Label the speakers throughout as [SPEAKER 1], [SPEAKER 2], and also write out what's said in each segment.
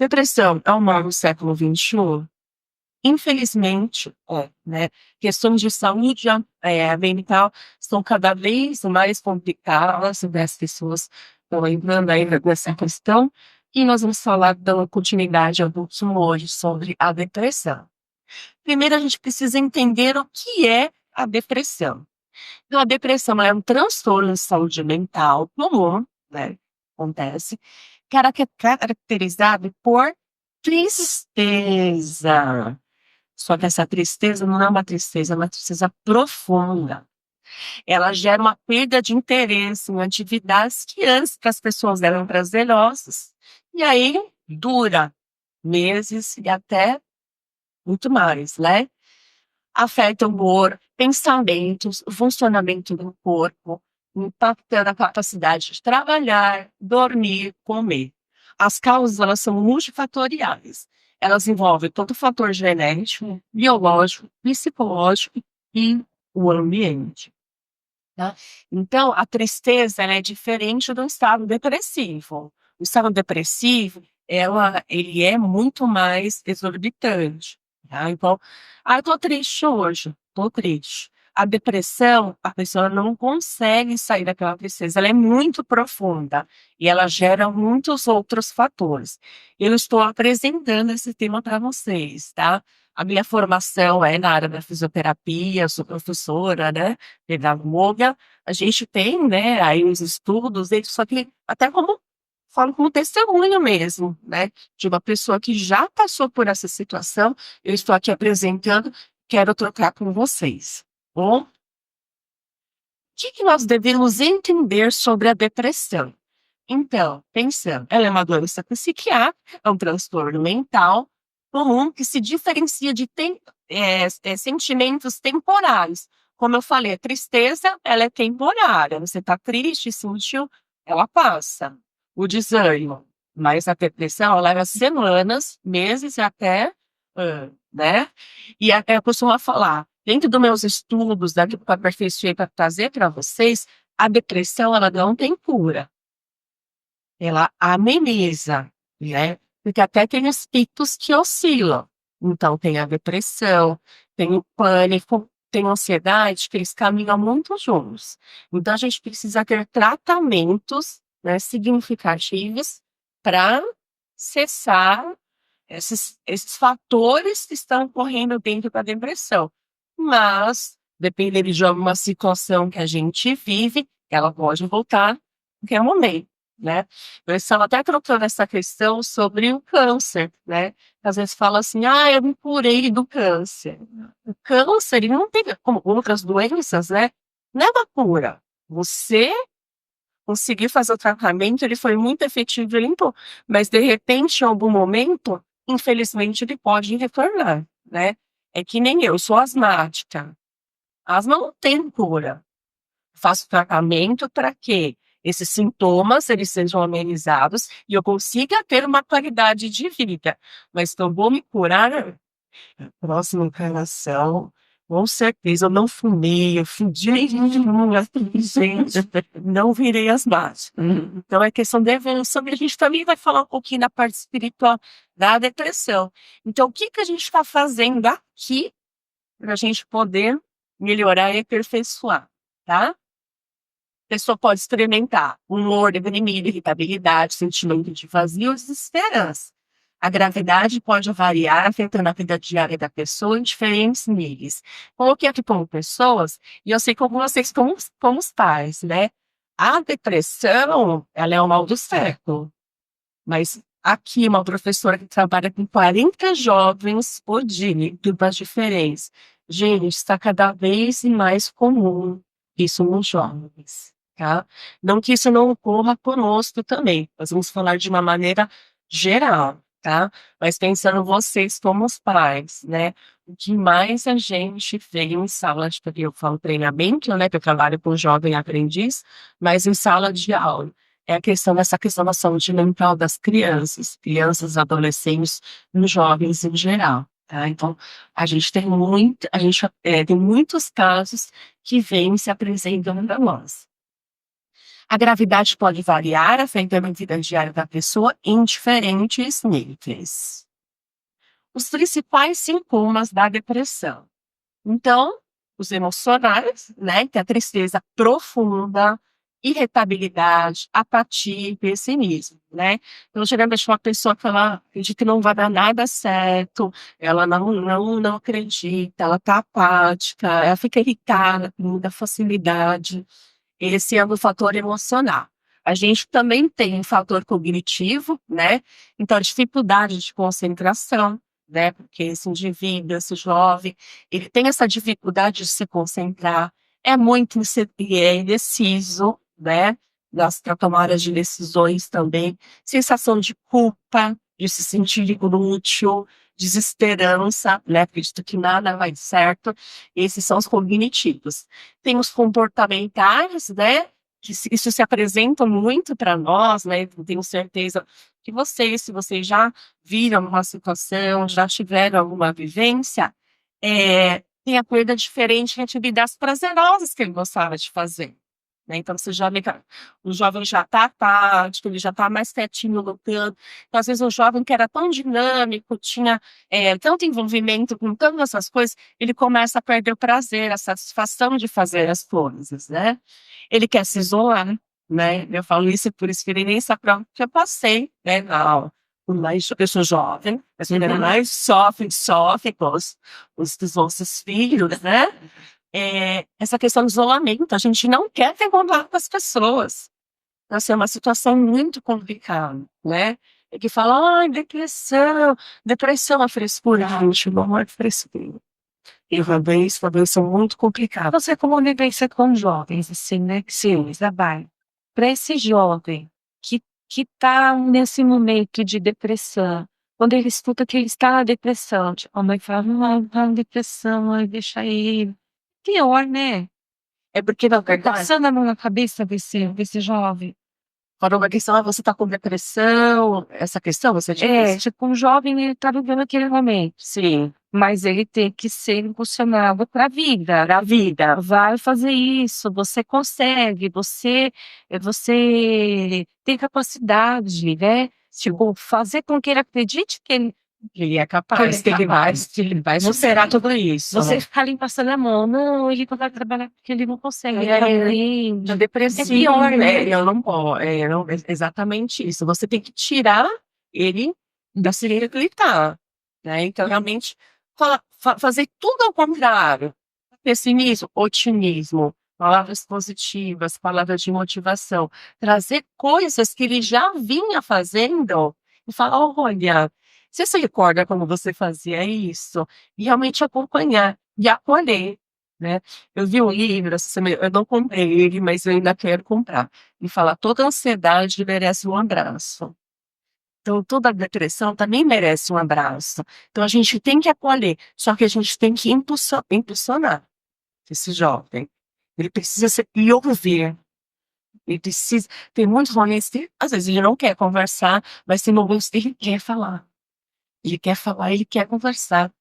[SPEAKER 1] Depressão é o mal do século XXI? Infelizmente, né? Questões de saúde mental são cada vez mais complicadas, né? As pessoas estão entrando aí nessa questão, e nós vamos falar, dando continuidade ao último hoje, sobre a depressão. Primeiro, a gente precisa entender o que é a depressão. Então, a depressão é um transtorno de saúde mental comum, né? Acontece, caracterizado por tristeza. Só que essa tristeza não é uma tristeza profunda. Ela gera uma perda de interesse em atividades que antes para as pessoas eram prazerosas, e aí dura meses e até muito mais, né? Afeta o humor, pensamentos, o funcionamento do corpo, impactando a capacidade de trabalhar, dormir, comer. As causas, elas são multifatoriais. Elas envolvem todo o fator genético, biológico, psicológico e o ambiente. Tá? Então, a tristeza, ela é diferente do estado depressivo. O estado depressivo, ele é muito mais exorbitante. Tá? Então, eu tô triste hoje, tô triste. A depressão, a pessoa não consegue sair daquela tristeza, ela é muito profunda e ela gera muitos outros fatores. Eu estou apresentando esse tema para vocês, tá? A minha formação é na área da fisioterapia, eu sou professora, né, pedagoga. A gente tem, né, aí os estudos, só que até como falo como testemunho mesmo, né, de uma pessoa que já passou por essa situação, eu estou aqui apresentando, quero trocar com vocês. Bom, o que nós devemos entender sobre a depressão? Então, pensando, ela é uma doença psiquiátrica, é um transtorno mental comum que se diferencia de sentimentos temporários. Como eu falei, a tristeza, ela é temporária. Você está triste, sentiu, ela passa. O desânimo, mas a depressão, ela leva semanas, meses e até anos, né? E até eu costumo falar, dentro dos meus estudos, daquilo que eu aperfeiçoei para trazer para vocês, a depressão, ela não tem cura. Ela ameniza, né, porque até tem os picos que oscilam. Então tem a depressão, tem o pânico, tem a ansiedade, que eles caminham muito juntos. Então a gente precisa ter tratamentos, né, significativos para cessar esses fatores que estão ocorrendo dentro da depressão. Mas, dependendo de alguma situação que a gente vive, ela pode voltar em qualquer momento, né? Eu estava até trocando essa questão sobre o câncer, né? Às vezes fala assim, eu me curei do câncer. O câncer, ele não tem, como outras doenças, né? Não é uma cura. Você conseguiu fazer o tratamento, ele foi muito efetivo e limpou. Mas, de repente, em algum momento, infelizmente, ele pode retornar, né? É que nem eu sou asmática. Asma não tem cura. Faço tratamento para que esses sintomas eles sejam amenizados e eu consiga ter uma qualidade de vida. Mas que eu vou me curar na próxima encarnação, com certeza eu não fumei, eu fui gente, não virei asmática. Então é questão de evolução e a gente também vai falar um pouquinho da parte espiritual da depressão. Então o que a gente está fazendo aqui para a gente poder melhorar e aperfeiçoar, tá? A pessoa pode experimentar humor deprimido, irritabilidade, sentimento de vazio e desesperança. A gravidade pode variar, afetando a vida diária da pessoa em diferentes níveis. Coloquei aqui como pessoas, e eu sei como vocês, como os pais, né? A depressão, ela é o mal do século. Mas aqui, uma professora que trabalha com 40 jovens por dia, em turmas diferentes. Gente, está cada vez mais comum isso nos jovens, tá? Não que isso não ocorra conosco também, nós vamos falar de uma maneira geral, tá? Mas pensando vocês como os pais, né? O que mais a gente vê em sala de, eu falo treinamento, né? Que eu trabalho com jovem aprendiz, mas em sala de aula. É essa questão da saúde mental das crianças, adolescentes, e jovens em geral, tá? Então, a gente tem tem muitos casos que vêm se apresentando para nós. A gravidade pode variar, afetando a vida diária da pessoa em diferentes níveis. Os principais sintomas da depressão. Então, os emocionais, né, que é a tristeza profunda, irritabilidade, apatia e pessimismo, né. Então, geralmente, uma pessoa que ela acredita que não vai dar nada certo, ela não acredita, ela está apática, ela fica irritada com muita facilidade. Esse é o fator emocional. A gente também tem um fator cognitivo, né, então a dificuldade de concentração, né, porque esse indivíduo, esse jovem, ele tem essa dificuldade de se concentrar, é muito indeciso, né, nas tomadas de decisões também, sensação de culpa, de se sentir inútil, desesperança, né, acredito que nada vai certo, esses são os cognitivos. Tem os comportamentais, né, que isso se apresenta muito para nós, né, tenho certeza que vocês, se vocês já viram uma situação, já tiveram alguma vivência, tem a perda diferente em atividades prazerosas que ele gostava de fazer, né, então você já vê que o jovem já está apático, ele já está mais quietinho no canto, então às vezes o jovem que era tão dinâmico, tinha, tanto envolvimento com tantas essas coisas, ele começa a perder o prazer, a satisfação de fazer as coisas, né. Ele quer se isolar, né, eu falo isso por experiência própria, que eu passei, né, eu sou jovem, as mulheres mais sofrem com os nossos filhos, né, essa questão do isolamento, a gente não quer ter contato com as pessoas. Nossa, é uma situação muito complicada, né. É que fala: "Ai, depressão é frescura", gente, não é frescura. E também são muito complicadas.
[SPEAKER 2] Você como vivência com jovens, assim, né, que você trabalha, para esse jovem que tá nesse momento de depressão, quando ele escuta que ele está na depressão, tipo, a mãe fala: "Ai, tá na depressão, ai, deixa ele". Pior, né?
[SPEAKER 1] É porque na
[SPEAKER 2] Tá
[SPEAKER 1] verdade
[SPEAKER 2] passando a mão na cabeça desse jovem.
[SPEAKER 1] quando uma questão é você está com depressão, essa questão você
[SPEAKER 2] É,
[SPEAKER 1] diz?
[SPEAKER 2] tipo, um jovem ele tá vivendo aquele momento,
[SPEAKER 1] Sim,
[SPEAKER 2] mas ele tem que ser impulsionado pra vida.
[SPEAKER 1] pra vida.
[SPEAKER 2] Vai fazer isso, você consegue, você tem capacidade, né, tipo, fazer com que ele acredite
[SPEAKER 1] Ele é capaz, que ele vai superar tudo isso.
[SPEAKER 2] você ficar ali passando a mão, não, ele não vai trabalhar porque ele não consegue, ele tá doente.
[SPEAKER 1] É depressivo,
[SPEAKER 2] É pior, né?
[SPEAKER 1] eu não po não, exatamente isso, você tem que tirar ele da cileira que ele tá, né, então realmente fazer tudo ao contrário, pessimismo, otimismo, palavras positivas, palavras de motivação, trazer coisas que ele já vinha fazendo e falar: "Olha, você se recorda como você fazia isso?" E realmente acompanhar e acolher, né. Eu vi um livro essa semana, eu não comprei ele, mas eu ainda quero comprar, e fala: "Toda ansiedade merece um abraço". Então toda depressão também merece um abraço. Então a gente tem que acolher, só que a gente tem que impulsionar esse jovem. Ele precisa ser e ouvir, ele precisa tem muitos momentos que às vezes ele não quer conversar, mas tem momentos que ele quer falar, ele quer conversar.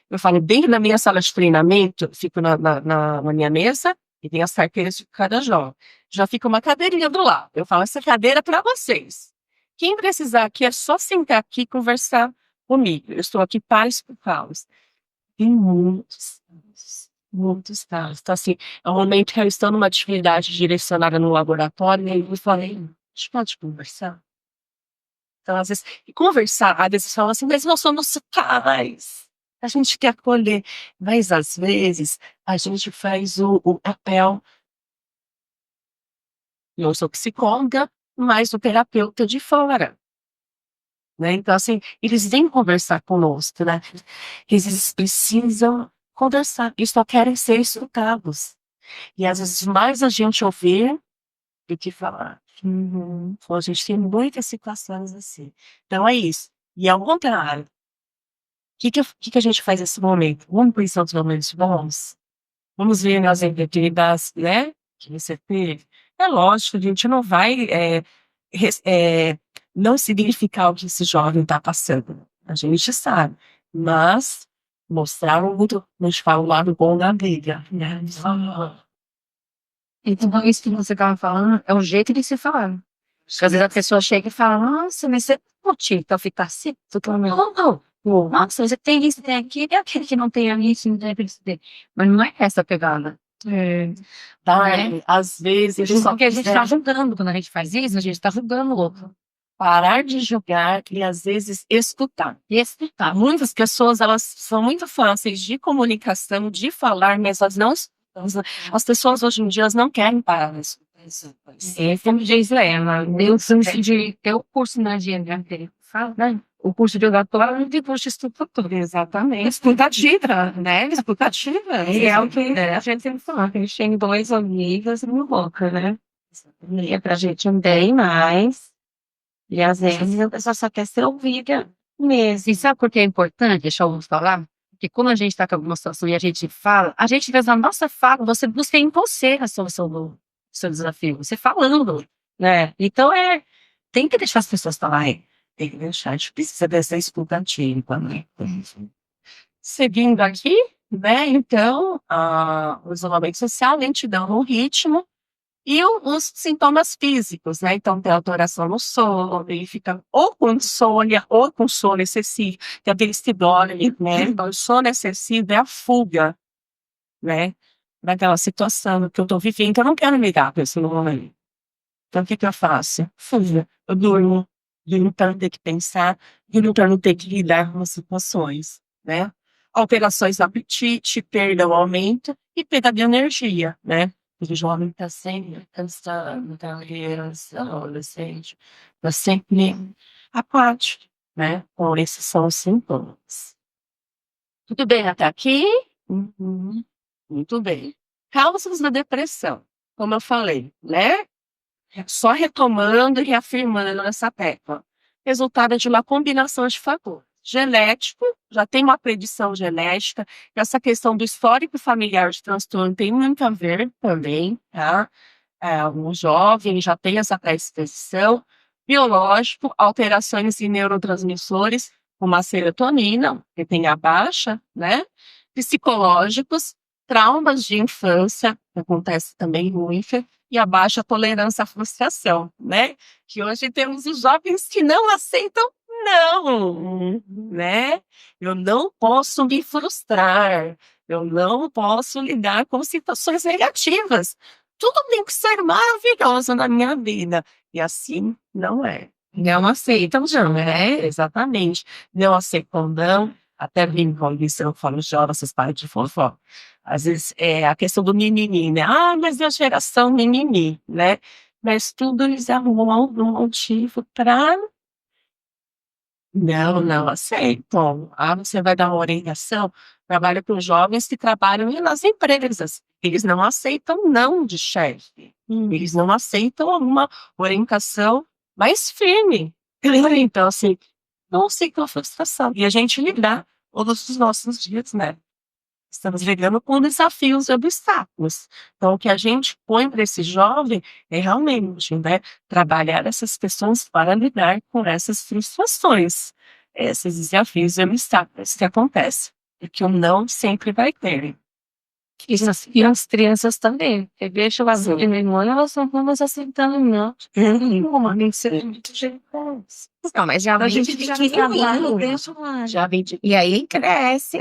[SPEAKER 1] Eu falo, dentro da minha sala de treinamento, eu fico na minha mesa, e tem as carteiras de cada jovem. Já fica uma cadeirinha do lado, eu falo: "Essa cadeira é para vocês. Quem precisar aqui é só sentar aqui e conversar comigo, eu estou aqui para escutá-los". Tem muitos casos. Então, assim, é um momento que eu estou numa atividade direcionada no laboratório, e aí eu falei: "A gente pode conversar?". Então, às vezes e conversar, às vezes falam assim: "Mas nós somos pais, a gente quer acolher", mas às vezes a gente faz o papel, não sou psicóloga, mas o terapeuta de fora, né. Então, assim, eles vêm conversar conosco, né, eles precisam conversar, eles só querem ser escutados. E às vezes mais a gente ouvir do que falar. Uhum. Então a gente tem muitas situações assim. Então é isso. E ao contrário, que a gente faz nesse momento? Vamos pensar nos momentos bons? Vamos ver as oportunidades, né, que você teve? É lógico, a gente não vai, res não significar o que esse jovem está passando, a gente sabe, mas mostrar o muito a gente fala o lado bom da vida, né.
[SPEAKER 2] Então, isso que você estava falando é o jeito de se falar. Às vezes a pessoa chega e fala, nossa, mas você tem motivo para ficar assim? Não. Nossa, você tem isso, tem aquilo, e aquele que não tem isso, não tem isso. Mas não é essa a pegada.
[SPEAKER 1] Tá?
[SPEAKER 2] Né?
[SPEAKER 1] Às vezes,
[SPEAKER 2] Porque a gente está julgando, quando a gente faz isso, a gente está julgando o outro.
[SPEAKER 1] parar de julgar e às vezes escutar.
[SPEAKER 2] E escutar.
[SPEAKER 1] Muitas pessoas, elas são muito fáceis de comunicação, de falar, mas elas não escutam. As pessoas hoje em dia elas não querem parar de escutar.
[SPEAKER 2] Como diz ela, eu curso de ter o curso na GNT, fala, né? O curso de oratório e o curso de estrutura.
[SPEAKER 1] Exatamente. Escutativa, né? Escutativa.
[SPEAKER 2] É o que a gente sempre fala, que a gente tem 2 ouvidos e uma boca, né? E é pra gente bem mais. E às vezes a pessoa só quer ser ouvida mesmo. E sabe por que é importante deixar eu falar? Porque quando a gente está com alguma situação e a gente fala, a gente vê na nossa fala, você busca em você a solução do seu desafio. Você falando, né? Então tem que deixar as pessoas falarem.
[SPEAKER 1] Tem que deixar, a gente precisa dessa escutativa, né? Seguindo aqui, né? Então, o isolamento social, lentidão no ritmo e os sintomas físicos, né? Então, tem alteração no sono, ele fica ou com insônia ou com sono excessivo, tem aqueles que dormem, né? Então, o sono excessivo é a fuga, né? Daquela situação que eu tô vivendo, que eu não quero ligar para esse momento. Então, o que eu faço? Fuga. Eu durmo para não ter que pensar, durmo para não ter que lidar com as situações, né? Alterações no apetite, perda ou aumento e perda de energia, né? O jovem está sempre cansado, está criança, adolescente, está sempre apático, né? Então, esses são os sintomas. Tudo bem até aqui? Uhum. Muito bem. Causas da depressão, como eu falei, né? Só retomando e reafirmando essa tecla. Resultado de uma combinação de fatores. Genético, já tem uma predição genética, essa questão do histórico familiar de transtorno tem muito a ver também, tá? Um jovem já tem essa predisposição. Biológico, alterações em neurotransmissores, como a serotonina, que tem a baixa, né? Psicológicos, traumas de infância, que acontece também muito, e a baixa tolerância à frustração, né? Que hoje temos os jovens que não aceitam não, né? Eu não posso me frustrar, eu não posso lidar com situações negativas. Tudo tem que ser maravilhoso na minha vida. E assim não é. Não aceitam não, né? Exatamente. Não aceitam não. Até bem com isso, eu falo, chora, essas partes de fofó. Às vezes é a questão do mimimi, né? Ah, mas é a geração mimimi, né? Mas tudo eles arrumam um motivo para não aceitam. Ah, você vai dar uma orientação? Trabalha com jovens que trabalham nas empresas. Eles não aceitam não de chefe. Eles não aceitam uma orientação mais firme. Então, assim, não aceitam a frustração. E a gente lidar todos os nossos dias, né? Estamos lidando com desafios e obstáculos. Então, o que a gente põe para esse jovem é realmente, né, trabalhar essas questões para lidar com essas frustrações, esses desafios e obstáculos que acontecem, e que o não sempre vai ter.
[SPEAKER 2] E as crianças também. Eu vejo as meninas, elas não vão mais aceitando, não. Não, nem ser muito generosa.
[SPEAKER 3] Não, mas já
[SPEAKER 2] A
[SPEAKER 3] vem
[SPEAKER 2] gente já trabalha,
[SPEAKER 3] já vem e aí cresce.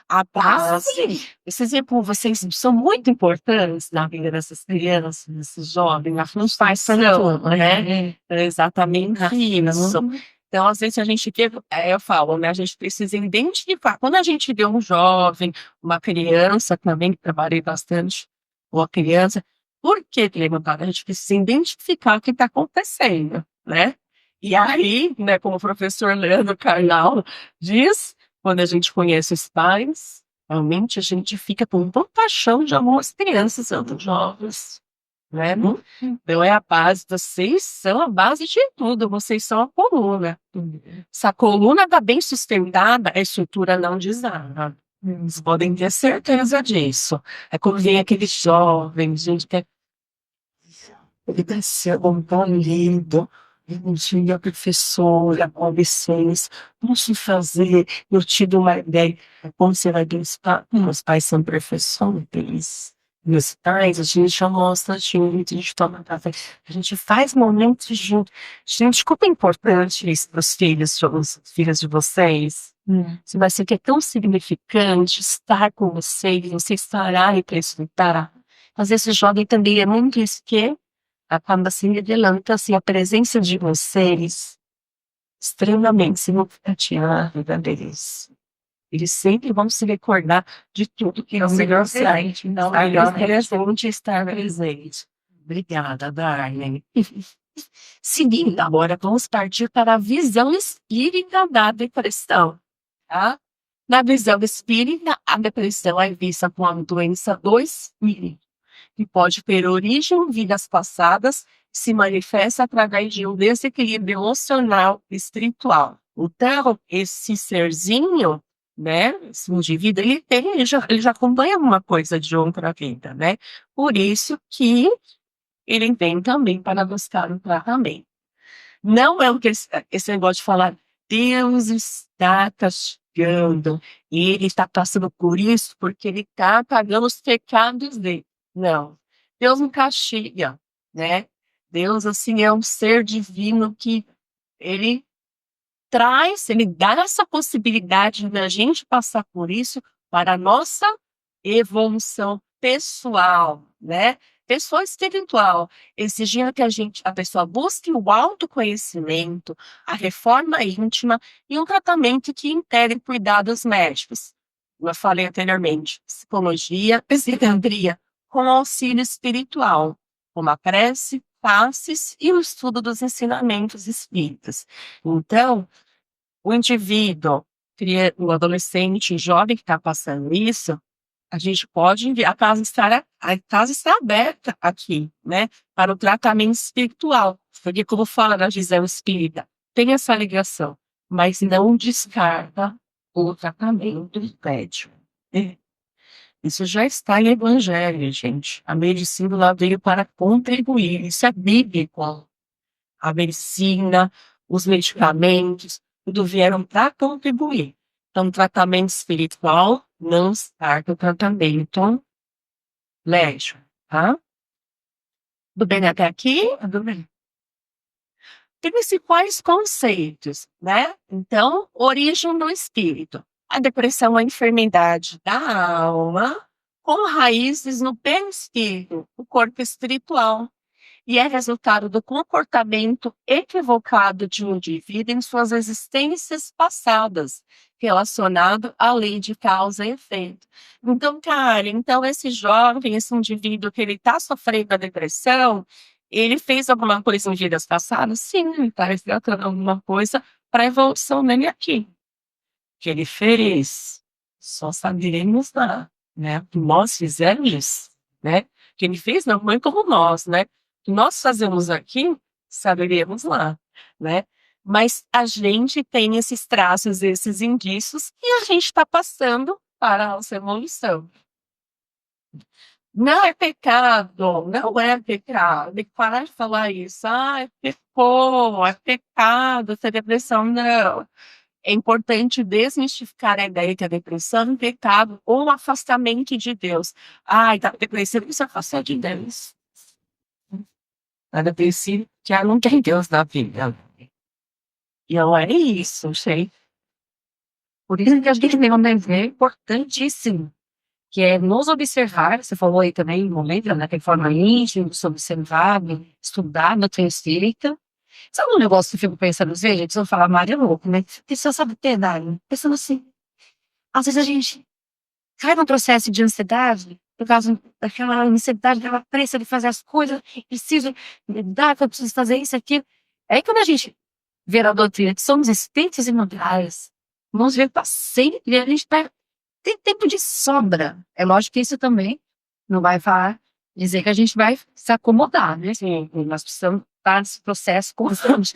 [SPEAKER 1] A base, esses vocês são muito importantes na vida dessas crianças, desses jovens, na frustração, né? É exatamente isso. Então, às vezes, a gente vê, eu falo, né? A gente precisa identificar. Quando a gente vê um jovem, uma criança também, que trabalhei bastante, ou a criança, por que levantar? A gente precisa identificar o que está acontecendo, né? E aí, né, como o professor Leandro Carnal diz, quando a gente conhece os pais, realmente a gente fica com compaixão de algumas crianças, outros jovens, né? Então é a base, vocês são a base de tudo, vocês são a coluna. Se a coluna está bem sustentada, a estrutura não desaba. Vocês podem ter certeza disso. É quando vem aquele jovem, gente, que ele está sendo tão lindo. Um dia a professora, com licença, posso fazer, eu te dou uma ideia. Como você vai pensar? Meus pais são professores. Nos pais, a gente almoça junto, a gente toma café, a gente faz momentos juntos. Gente, como é importante isso para os filhos, os filhos de vocês. Se vai ser que é tão significante estar com vocês pararem para escutar. Às vezes o jovem também é muito isso que acaba se revelando. Então, assim, a presença de vocês extremamente significativa na vida deles. Eles sempre vão se recordar de tudo que é o melhor presente. Não, é melhor presente estar presente. Obrigada, Darlene. Seguindo agora, vamos partir para a visão espírita da depressão. Tá? Na visão espírita, a depressão é vista como uma doença do espírito, que pode ter origem em vidas passadas, se manifesta através de um desequilíbrio emocional e espiritual. Então, esse serzinho, né, esse indivíduo, ele já acompanha uma coisa de outra vida, né? Por isso que ele vem também para buscar um tratamento. Não é o que esse negócio de falar, Deus está castigando, e ele está passando por isso porque ele está pagando os pecados dele. Não, Deus não castiga, né? Deus, assim, é um ser divino que ele ele dá essa possibilidade da gente passar por isso para a nossa evolução pessoal, né? Pessoa espiritual, exigindo que a pessoa busque o autoconhecimento, a reforma íntima e um tratamento que integre cuidados médicos. Como eu falei anteriormente, psicologia, psiquiatria, com auxílio espiritual, como a prece, passes e o estudo dos ensinamentos espíritas. Então, o indivíduo, o adolescente, o jovem que está passando isso, a gente pode enviar, a casa está aberta aqui, né, para o tratamento espiritual, porque como fala na visão espírita, tem essa ligação, mas não descarta o tratamento médico. Isso já está em evangelho, gente. A medicina lá veio para contribuir, isso é bíblico. A medicina, os medicamentos, tudo vieram para contribuir. Então, tratamento espiritual não starta o tratamento médico, tá? Tudo bem até aqui? Tudo bem. Principais conceitos, né? Então, origem do espírito. A depressão é uma enfermidade da alma com raízes no perispírito, o corpo espiritual, e é resultado do comportamento equivocado de um indivíduo em suas existências passadas, relacionado à lei de causa e efeito. Então, cara, esse jovem, esse indivíduo que ele está sofrendo a depressão, ele fez alguma coisa em vidas passadas? Sim, ele está resgatando alguma coisa para a evolução dele aqui. O que ele fez? Só saberemos lá, né? O que nós fizemos, né? O que ele fez não foi como nós, né? O que nós fazemos aqui, saberemos lá, né? Mas a gente tem esses traços, esses indícios, e a gente está passando para a nossa evolução. Não é pecado, não é pecado. Tem que parar de falar isso. Pecou, é pecado ter depressão. Não. É importante desmistificar a ideia que a depressão é um pecado ou um afastamento de Deus. Tá depressivo, se afastar de Deus. A depressiva já não tem Deus na vida. E não é isso, gente. Por isso que a gente tem um dever importantíssimo, que é nos observar. Você falou aí também, não lembra, né? Tem forma íntima, se observar, estudar no treino espírita. Sabe um negócio que eu fico pensando, às vezes, gente, eu falar, Maria é louco, né? A pessoa sabe ter, né? Pensando assim, às vezes a gente cai num processo de ansiedade, por causa daquela ansiedade, daquela pressa de fazer as coisas, preciso lidar, eu preciso fazer isso, aquilo. Aí quando a gente vê a doutrina que somos espíritos imortais, vamos ver para sempre, a gente tem tempo de sobra. É lógico que isso também não vai dizer que a gente vai se acomodar, né? Sim, nós precisamos estar nesse processo constante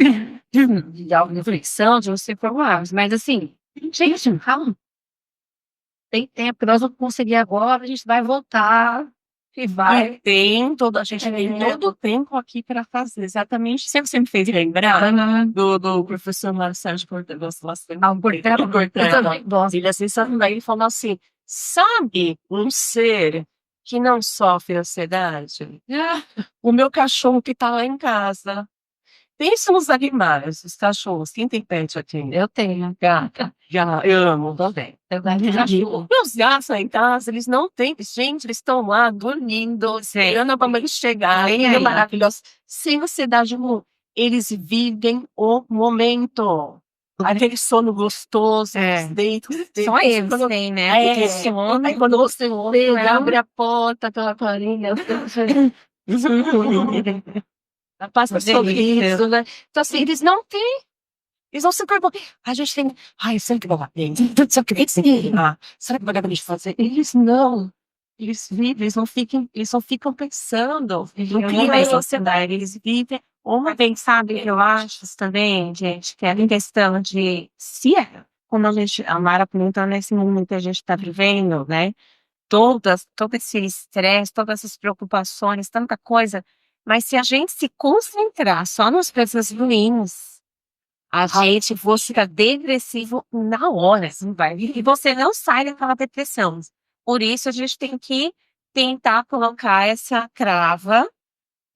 [SPEAKER 1] de auto-reflexão, de você formar. Mas assim, gente, calma. Tem tempo que nós vamos conseguir agora, a gente vai voltar e vai. A gente tem todo o tempo aqui para fazer. Exatamente. Você me fez lembrar do professor Marcelo Cortella. Ele assim, ele falou assim, sabe um ser que não sofre ansiedade? O meu cachorro que tá lá em casa. Pensa nos animais, os cachorros. Quem tem pet aqui?
[SPEAKER 2] Eu tenho.
[SPEAKER 1] Gata. Já, eu amo também.
[SPEAKER 2] Eu gosto de cachorro.
[SPEAKER 1] Meus gatos lá em casa, eles não têm. Gente, eles estão lá dormindo, esperando a mamãe chegar.
[SPEAKER 2] Ai,
[SPEAKER 1] Linda,
[SPEAKER 2] ai.
[SPEAKER 1] maravilhosa. Sem ansiedade nenhuma. Eles vivem o momento. Aquele sono gostoso,
[SPEAKER 2] É.
[SPEAKER 1] eles deitam.
[SPEAKER 3] Só eles
[SPEAKER 1] Quando-
[SPEAKER 3] têm, né?
[SPEAKER 1] É,
[SPEAKER 3] Porque sono,
[SPEAKER 1] aí quando você chega,
[SPEAKER 3] né?
[SPEAKER 1] abre a porta, aquela carinha. Passa
[SPEAKER 2] Uma
[SPEAKER 1] sorriso, né? Então, assim, eles não têm. Eles não se preocupam. A gente tem. Ai, será que vai bater? Será que será que vai dar pra gente fazer? Eles não. Eles vivem, eles não ficam pensando. Eles não criam
[SPEAKER 2] também.
[SPEAKER 1] essa ansiedade. Eles vivem uma
[SPEAKER 2] Mas sabe, eu acho também, gente, que é a questão de se é, como a Mara comentou, nesse mundo que a gente está vivendo, né? Todo esse estresse, todas essas preocupações, tanta coisa, mas se a gente se concentrar só nas coisas ruins, a gente fica depressivo na hora, assim, vai. E você não sai daquela depressão. Por isso a gente tem que tentar colocar essa crava,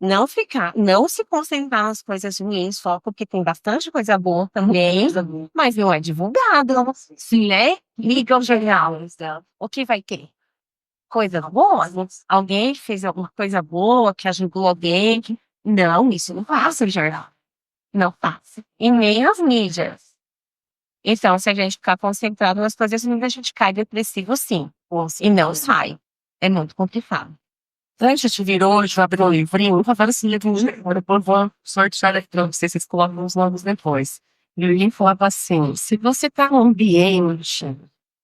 [SPEAKER 2] não se concentrar nas coisas ruins só, porque tem bastante coisa boa também, mas não é divulgado, né? Liga o jornal, o que vai ter? Coisa boa? Alguém fez alguma coisa boa que ajudou alguém? Não, isso não passa no jornal. Não passa. E nem as mídias. Então, se a gente ficar concentrado nas coisas ruins, a gente cai depressivo, sim. E não sai. É muito complicado.
[SPEAKER 1] Antes de vir hoje, eu abri um livrinho, eu falava assim, depois vou sortear aqui pra vocês, vocês colocam os nomes depois. E o livro falava assim, se você tá num ambiente,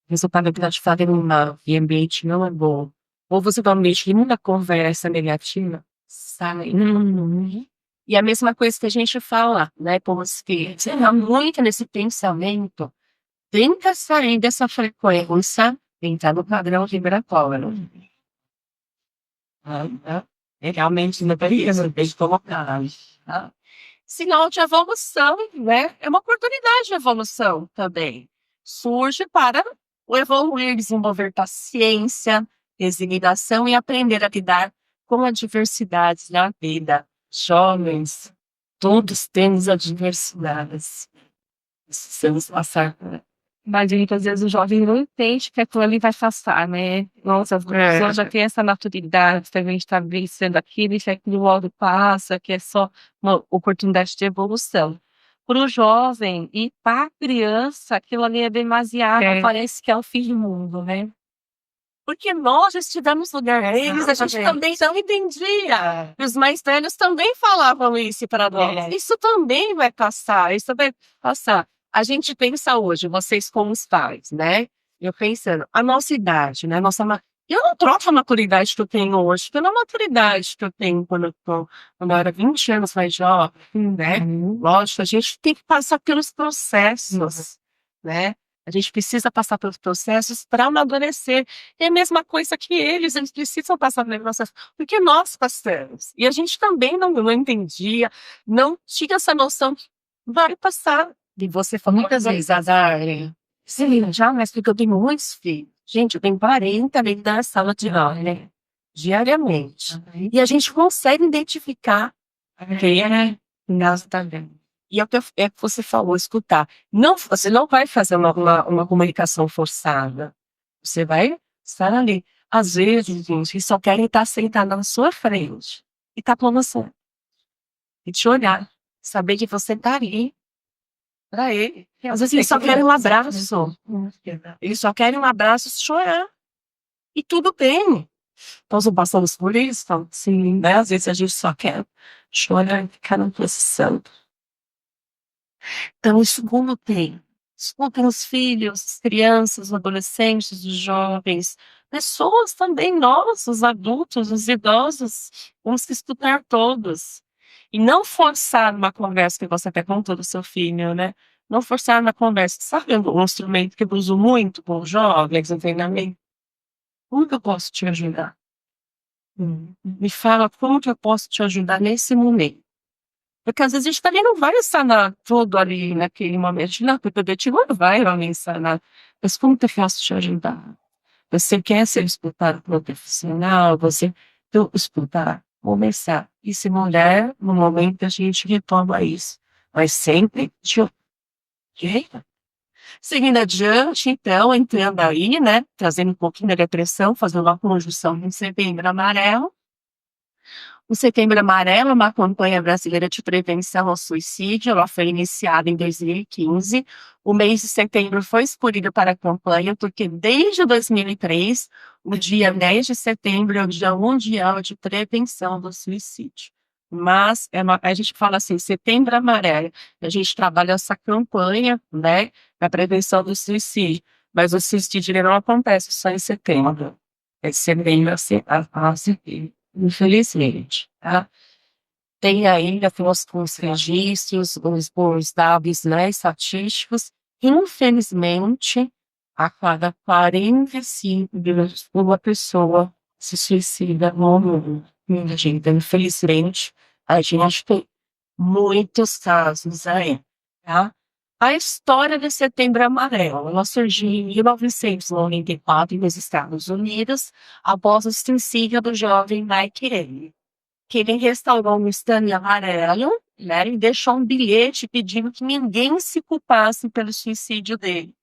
[SPEAKER 1] resultado que tá te fazendo mal, e o ambiente não é bom, ou você tá num ambiente de muita conversa negativa, sai. E a mesma coisa que a gente fala, né, como se você tá muito nesse pensamento, tenta sair dessa frequência, entrar no padrão vibratório. Realmente não tem que colocar. Sinal de evolução, né? É uma oportunidade de evolução também. Surge para o evoluir, desenvolver paciência, resignação e aprender a lidar com adversidades na vida. Jovens, todos temos adversidades. Precisamos passar por.
[SPEAKER 2] Imagino que às vezes o jovem não entende que aquilo ali vai passar, né? Nossa, as pessoas já têm essa maturidade, que a gente está vencendo aquilo, e que aquilo logo passa, que é só uma oportunidade de evolução. Para o jovem e para a criança, aquilo ali é demasiado, parece que é o fim do mundo, né?
[SPEAKER 1] Porque nós já estivemos no lugar deles, a gente também não entendia. Os mais velhos também falavam isso para nós. Isso também vai passar, isso vai passar. A gente pensa hoje, vocês como os pais, né? Eu pensando, a nossa idade, né? Eu não troco a maturidade que eu tenho hoje pela maturidade que eu tenho quando eu era 20 anos mais jovem, né? Lógico, a gente tem que passar pelos processos, né? A gente precisa passar pelos processos para amadurecer. É a mesma coisa que eles precisam passar pelo processo, porque nós passamos. E a gente também não entendia, não tinha essa noção que vai passar. E você falou muitas vezes, Azar, sim, já, mas porque eu tenho muitos filhos. Gente, eu tenho 40 dentro da sala de aula, né? Diariamente. E a gente consegue identificar quem é nós também. E é o que você falou, escutar. Não, você não vai fazer uma comunicação forçada. Você vai estar ali. Às vezes, gente, eles só querem estar sentado na sua frente e estar com você. E te olhar. Saber que você está ali para ele. Às vezes eles só querem um abraço. Eles só querem um abraço e chorar. E tudo bem. Nós não passamos por isso, sim, né? Às vezes a gente só quer chorar e ficar na posição. Então, isso como tem. Isso como tem os filhos, as crianças, os adolescentes, os jovens, pessoas também, nós, os adultos, os idosos, vamos se escutar todos. E não forçar uma conversa que você quer com todo o seu filho, né? Não forçar uma conversa. Sabe um instrumento que eu uso muito com os jovens no treinamento? Como que eu posso te ajudar? Me fala como que eu posso te ajudar nesse momento. Porque às vezes a gente também não vai sanar tudo ali naquele momento. Não, porque o objetivo não vai realmente sanar. Mas como que eu posso te ajudar? Você quer ser disputado por um profissional, você disputar, começar. E se mulher, no momento a gente retoma isso, mas sempre de jeito. Seguindo adiante, então, entrando aí, né, trazendo um pouquinho da depressão, fazendo uma conjunção com Setembro Amarelo. O Setembro Amarelo é uma campanha brasileira de prevenção ao suicídio, ela foi iniciada em 2015. O mês de setembro foi escolhido para a campanha porque desde 2003, o dia 10 de setembro é o Dia Mundial de Prevenção do Suicídio. Mas a gente fala assim, Setembro Amarelo, a gente trabalha essa campanha, né, da prevenção do suicídio, mas o suicídio ele não acontece só em setembro. É setembro a seguir. Infelizmente, tá? Tem ainda os registros, os dados, né, estatísticos. Infelizmente, a cada 45 minutos, uma pessoa se suicida no mundo. Então, infelizmente, a gente tem muitos casos aí, tá? A história do Setembro Amarelo, ela surgiu em 1994 nos Estados Unidos, após o suicídio do jovem Mike Henry, que ele restaurou um stand amarelo, né, e deixou um bilhete pedindo que ninguém se culpasse pelo suicídio dele,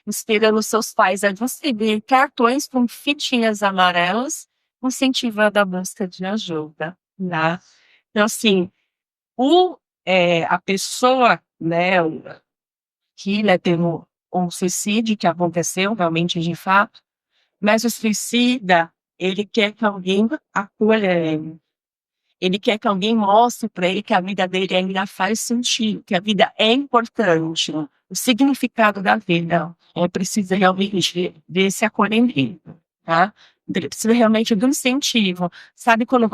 [SPEAKER 1] inspirando seus pais a distribuir cartões com fitinhas amarelas, incentivando a busca de ajuda, né? Então, assim, a pessoa, né, que, né, teve um suicídio que aconteceu realmente de fato, mas o suicida, ele quer que alguém acolha ele. Ele quer que alguém mostre para ele que a vida dele ainda faz sentido, que a vida é importante, o significado da vida. É preciso realmente ver esse acolhimento, tá? Ele precisa realmente de um incentivo. Sabe quando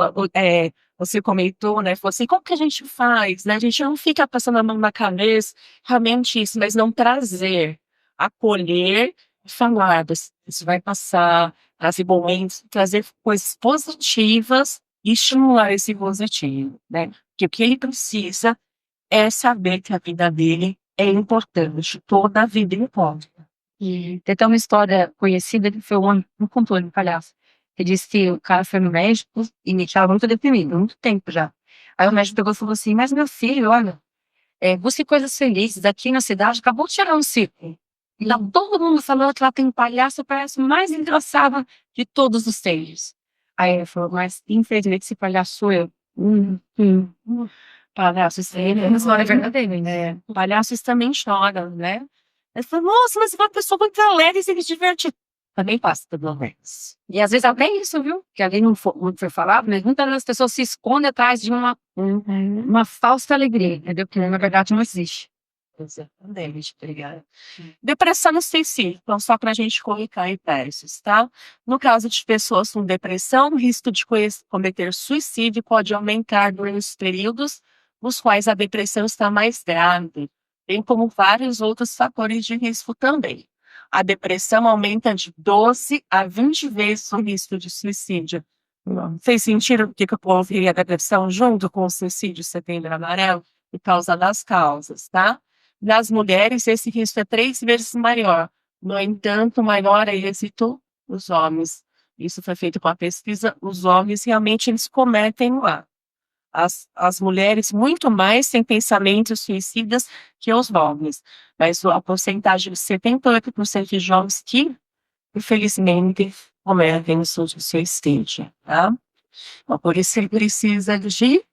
[SPEAKER 1] você comentou, né? Falou assim, como que a gente faz, né? A gente não fica passando a mão na cabeça, realmente isso, mas não trazer, acolher e falar, isso vai passar, trazer momentos, trazer coisas positivas e estimular esse positivo, né? Porque o que ele precisa é saber que a vida dele é importante, toda a vida importa.
[SPEAKER 2] E tem até uma história conhecida que foi um controle, um palhaço. Ele disse que o cara foi no médico e ele estava muito deprimido, há muito tempo já. Aí o médico pegou e falou assim, mas meu filho, olha, busque coisas felizes, aqui na cidade acabou de chegar um circo. E lá todo mundo falou que lá tem um palhaço, parece o mais engraçado de todos os tempos. Aí ele falou, mas infelizmente esse palhaço sou eu.
[SPEAKER 1] Palhaços, é uma história verdadeira, né? Palhaços também choram, né? Ele falou, nossa, mas uma pessoa muito alegre e se diverte. Também passa pelo menos.
[SPEAKER 2] E às vezes até isso, viu? Que ali não foi falado, mas muitas das pessoas se escondem atrás de uma falsa alegria, entendeu? Que na verdade não existe.
[SPEAKER 1] Exatamente, obrigada. Depressão no suicídio, então só para a gente colocar em versos, tá? No caso de pessoas com depressão, o risco de cometer suicídio pode aumentar durante os períodos nos quais a depressão está mais grave, bem como vários outros fatores de risco também. A depressão aumenta de 12 a 20 vezes o risco de suicídio. Fez sentido porque eu coloquei a depressão junto com o suicídio Setembro Amarelo? Por causa das causas, tá? Nas mulheres, esse risco é 3 vezes maior. No entanto, maior é êxito nos homens. Isso foi feito com a pesquisa. Os homens realmente eles cometem lá. As mulheres muito mais têm pensamentos suicidas que os homens. Mas a porcentagem de 78% de jovens que, infelizmente, cometem o suicídio. Tá? Então, por isso ele precisa de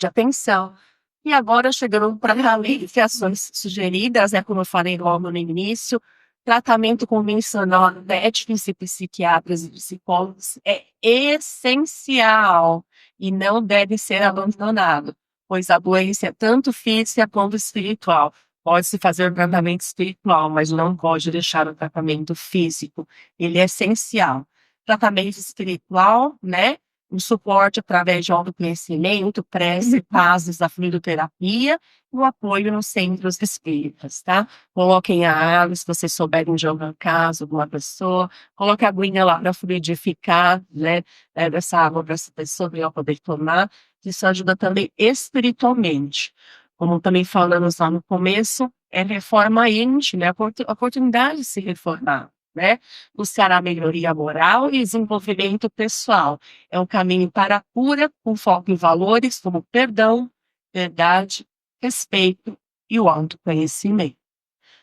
[SPEAKER 1] atenção. E agora, chegando para além de ações sugeridas, né, como eu falei logo no início, tratamento convencional de médicos e psiquiatras e psicólogos é essencial e não deve ser abandonado, pois a doença é tanto física quanto espiritual. Pode-se fazer o tratamento espiritual, mas não pode deixar o tratamento físico. Ele é essencial. Tratamento espiritual, né? O suporte através de autoconhecimento, prece, passos da fluidoterapia e o apoio nos centros espíritas, tá? Coloquem a água, se vocês souberem de algum caso, alguma pessoa, coloque a aguinha lá para fluidificar, né, dessa água para essa pessoa poder tomar. Isso ajuda também espiritualmente. Como também falamos lá no começo, é reforma íntima, é a oportunidade de se reformar. né? Buscar a melhoria moral e desenvolvimento pessoal. É um caminho para a cura com foco em valores como perdão, verdade, respeito e o autoconhecimento.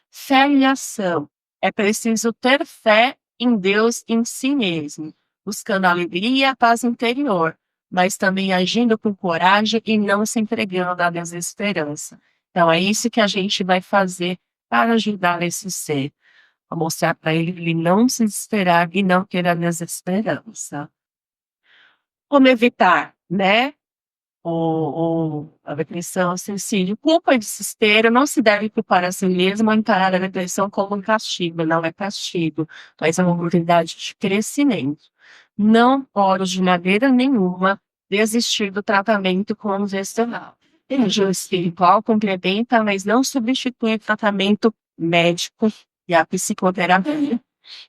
[SPEAKER 1] Fé e ação. É preciso ter fé em Deus e em si mesmo, buscando alegria e a paz interior, mas também agindo com coragem e não se entregando à desesperança. Então, é isso que a gente vai fazer para ajudar esse ser, a mostrar para ele não se desesperar e não ter a desesperança. Como evitar, né? A depressão, o suicídio, culpa e desespero não se deve culpar a si mesmo ou encarar a depressão como um castigo, não é castigo, mas é uma oportunidade de crescimento. Não pode, de maneira nenhuma, desistir do tratamento convencional. O ajuda espiritual complementa, mas não substitui o tratamento médico e a psicoterapia.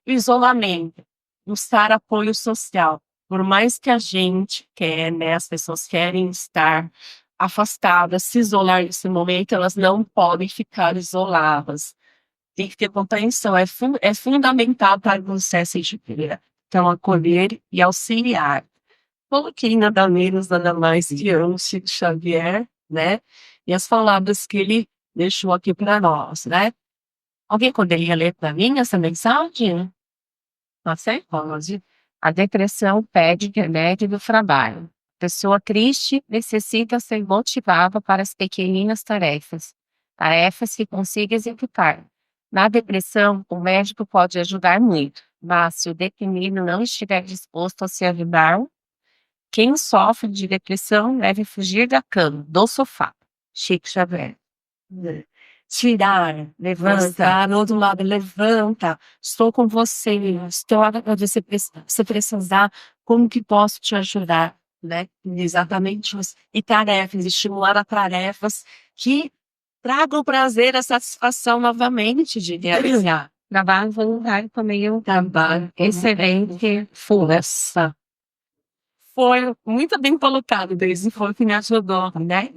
[SPEAKER 1] O isolamento, buscar apoio social. Por mais que a gente quer, né, as pessoas querem estar afastadas, se isolar nesse momento, elas não podem ficar isoladas. Tem que ter compreensão, é fundamental para o processo de cura. Então, acolher e auxiliar. Coloquei nada menos, nada mais que Chico Xavier, né? E as palavras que ele deixou aqui para nós, né? Alguém poderia ler para mim essa mensagem? Você pode. A depressão pede remédio do trabalho. Pessoa triste necessita ser motivada para as pequeninas tarefas, tarefas que consiga executar. Na depressão, o médico pode ajudar muito, mas se o deprimido não estiver disposto a se ajudar, quem sofre de depressão deve fugir da cama, do sofá. Chico Xavier. Tirar, levantar, no outro lado, levanta, estou com você, estou para você precisar, como que posso te ajudar, né? Exatamente isso. E tarefas, estimular a tarefas que tragam prazer, a satisfação novamente de realizar.
[SPEAKER 2] Trabalho voluntário também é um
[SPEAKER 1] Trabalho
[SPEAKER 2] excelente
[SPEAKER 1] força. Foi muito bem colocado, Deise, foi o que me ajudou, né?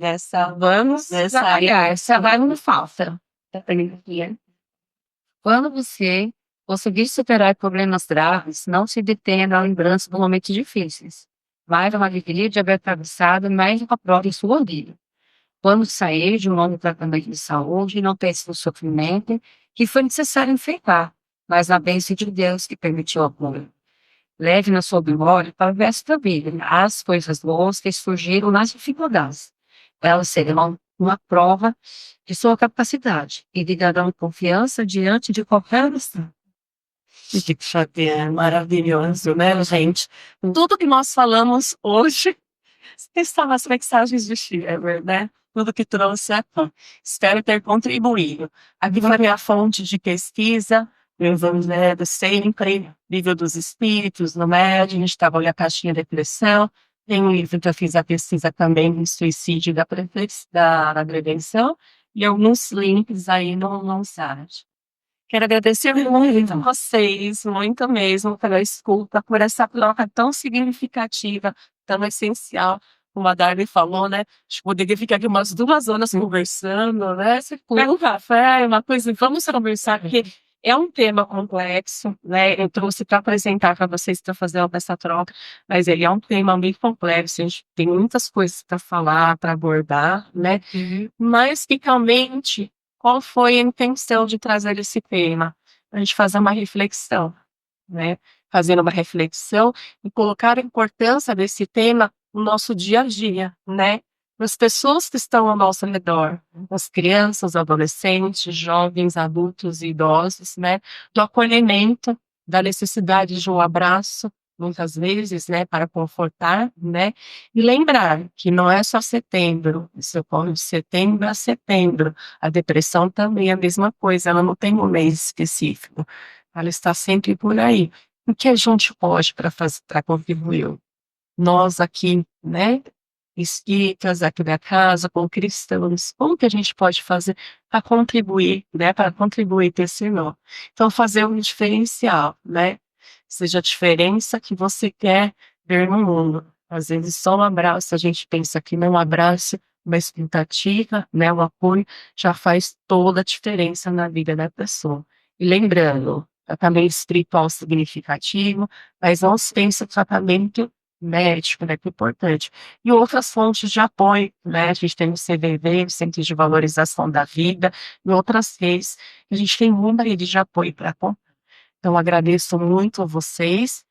[SPEAKER 2] Vamos
[SPEAKER 1] Nessa
[SPEAKER 2] trabalhar,
[SPEAKER 1] área.
[SPEAKER 2] trabalho não falta. Quando você conseguir superar problemas graves, não se detenha na lembrança dos momentos difíceis. Mais uma alegria de haver atravessado mais uma prova em sua vida. Quando sair de um longo tratamento de saúde, não pense no sofrimento que foi necessário enfrentar, mas na bênção de Deus que permitiu a cura. Leve na sua memória para o resto da vida as coisas boas que surgiram nas dificuldades. Elas serão uma prova de sua capacidade e lhe darão confiança diante de qualquer questão.
[SPEAKER 1] Chico Xavier, maravilhoso, né, gente? Tudo que nós falamos hoje está nas mensagens de Schiller, né? Tudo que trouxe aqui. Espero ter contribuído. Aqui foi a minha fonte de pesquisa, o Evangelho sempre, Livro dos Espíritos, no médio, a gente trabalha a caixinha de depressão. Tem um livro que eu fiz a pesquisa também, do suicídio da prevenção, e alguns links aí no site. Quero agradecer muito a vocês, muito mesmo, pela escuta, por essa troca tão significativa, tão essencial. Como a Darby falou, né? A gente poderia ficar aqui umas 2 horas conversando, né? Você pega um café, uma coisa, vamos conversar, porque é um tema complexo, né? Eu trouxe para apresentar para vocês, para fazer essa troca, mas ele é um tema bem complexo, a gente tem muitas coisas para falar, para abordar, né? Mas, finalmente, qual foi a intenção de trazer esse tema? A gente fazer uma reflexão, né? Fazendo uma reflexão e colocar a importância desse tema no nosso dia a dia, né? As pessoas que estão ao nosso redor, as crianças, adolescentes, jovens, adultos e idosos, né? Do acolhimento, da necessidade de um abraço, muitas vezes, né? Para confortar, né? E lembrar que não é só setembro, isso ocorre de setembro a setembro. A depressão também é a mesma coisa, ela não tem um mês específico. Ela está sempre por aí. O que a gente pode para contribuir? Nós aqui, né, espíritas aqui da casa, como cristãos, como que a gente pode fazer para contribuir, né, para contribuir para esse irmão? Então, fazer um diferencial, né? Seja a diferença que você quer ver no mundo. Às vezes, só um abraço, a gente pensa que não um abraço, uma expectativa, né, um apoio, já faz toda a diferença na vida da pessoa. E lembrando, tratamento espiritual significativo, mas não se pensa em tratamento médico, né, que é importante. E outras fontes de apoio, né, a gente tem o CVV, o Centro de Valorização da Vida, e outras redes, a gente tem muita rede de apoio para. Então agradeço muito a vocês,